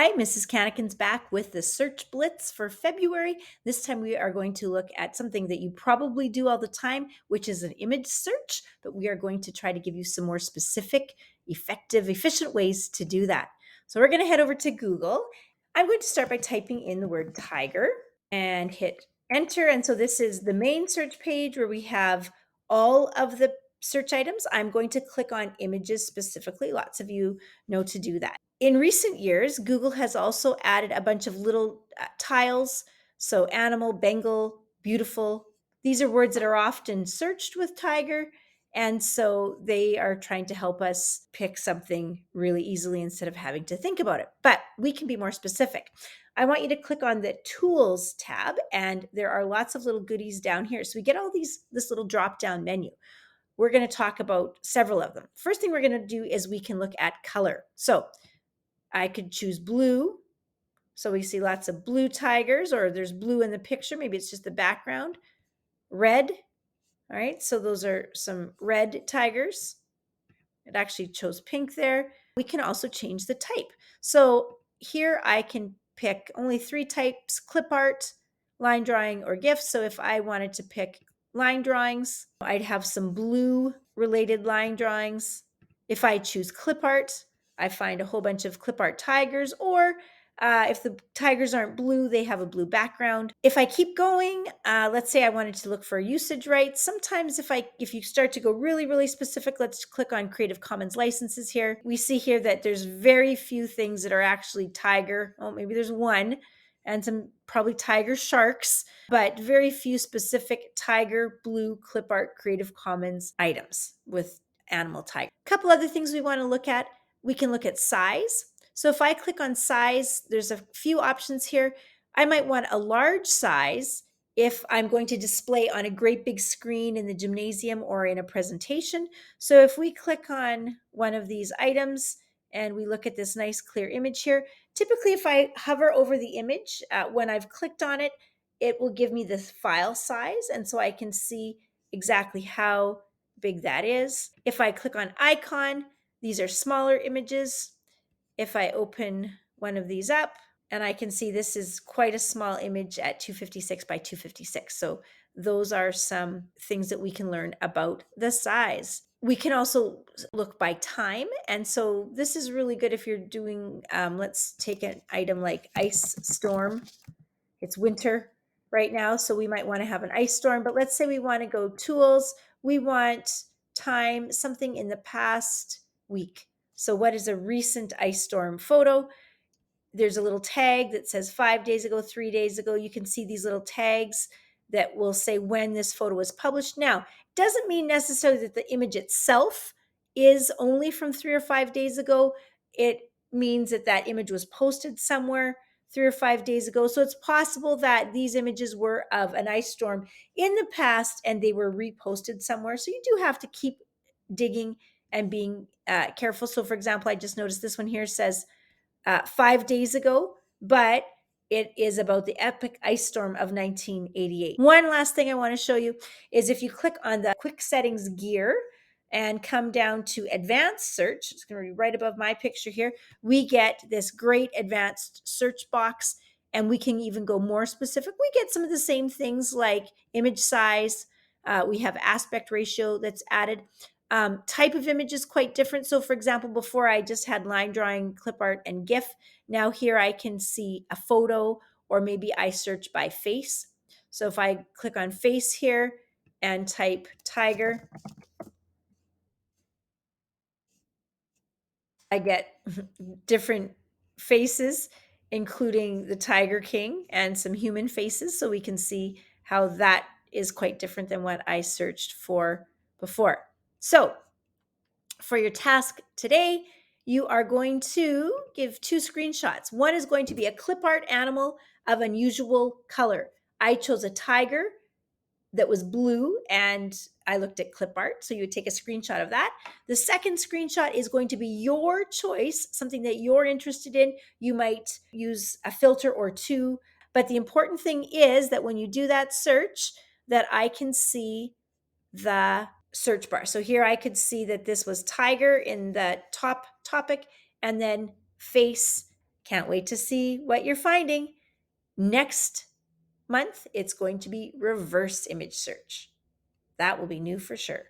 Hi, Mrs. Canakin's back with the Search Blitz for February. This time we are going to look at something that you probably do all the time, which is an image search, but we are going to try to give you some more specific, effective, efficient ways to do that. So we're going to head over to Google. I'm going to start by typing in the word tiger and hit enter. And so this is the main search page where we have all of the search items. I'm going to click on images specifically. Lots of you know to do that. In recent years, Google has also added a bunch of little tiles. So animal, Bengal, beautiful. These are words that are often searched with tiger. And so they are trying to help us pick something really easily instead of having to think about it. But we can be more specific. I want you to click on the Tools tab, and there are lots of little goodies down here. So we get all this little drop-down menu. We're going to talk about several of them. First thing we're going to do is we can look at color. So I could choose blue. So we see lots of blue tigers, or there's blue in the picture. Maybe it's just the background. Red. All right. So those are some red tigers. It actually chose pink there. We can also change the type. So here I can pick only 3 types: clip art, line drawing, or GIFs. So if I wanted to pick line drawings, I'd have some blue related line drawings. If I choose clip art, I find a whole bunch of clip art tigers, or if the tigers aren't blue, they have a blue background. If I keep going, let's say I wanted to look for usage rights. Sometimes if you start to go really, really specific, let's click on Creative Commons licenses here. We see here that there's very few things that are actually tiger. Oh, maybe there's one, and some probably tiger sharks, but very few specific tiger blue clip art Creative Commons items with animal tiger. A couple other things we want to look at. We can look at size. So if I click on size, there's a few options here. I might want a large size if I'm going to display on a great big screen in the gymnasium or in a presentation. So if we click on one of these items and we look at this nice clear image here, typically if I hover over the image, when I've clicked on it, it will give me the file size. And so I can see exactly how big that is. If I click on icon, these are smaller images. If I open one of these up, and I can see this is quite a small image at 256 by 256. So those are some things that we can learn about the size. We can also look by time. And so this is really good if you're doing, let's take an item like ice storm. It's winter right now, so we might want to have an ice storm. But let's say we want to go tools. We want time, something in the past week. So what is a recent ice storm photo? There's a little tag that says 5 days ago, 3 days ago. You can see these little tags that will say when this photo was published. Now, it doesn't mean necessarily that the image itself is only from 3 or 5 days ago. It means that that image was posted somewhere 3 or 5 days ago. So it's possible that these images were of an ice storm in the past and they were reposted somewhere. So you do have to keep digging and being careful. So for example, I just noticed this one here says 5 days ago, but it is about the epic ice storm of 1988. One last thing I want to show you is if you click on the quick settings gear and come down to advanced search, it's going to be right above my picture here, we get this great advanced search box, and we can even go more specific. We get some of the same things like image size. We have aspect ratio that's added. Type of image is quite different. So for example, before I just had line drawing, clip art, and GIF. Now here I can see a photo, or maybe I search by face. So if I click on face here and type tiger, I get different faces, including the Tiger King and some human faces. So we can see how that is quite different than what I searched for before. So for your task today, you are going to give 2 screenshots. One is going to be a clip art animal of unusual color. I chose a tiger that was blue, and I looked at clip art. So you would take a screenshot of that. The second screenshot is going to be your choice, something that you're interested in. You might use a filter or 2, but the important thing is that when you do that search, that I can see the search bar. So here I could see that this was tiger in the top topic, and then face Can't wait to see what you're finding. Next month, it's going to be reverse image search. That will be new for sure.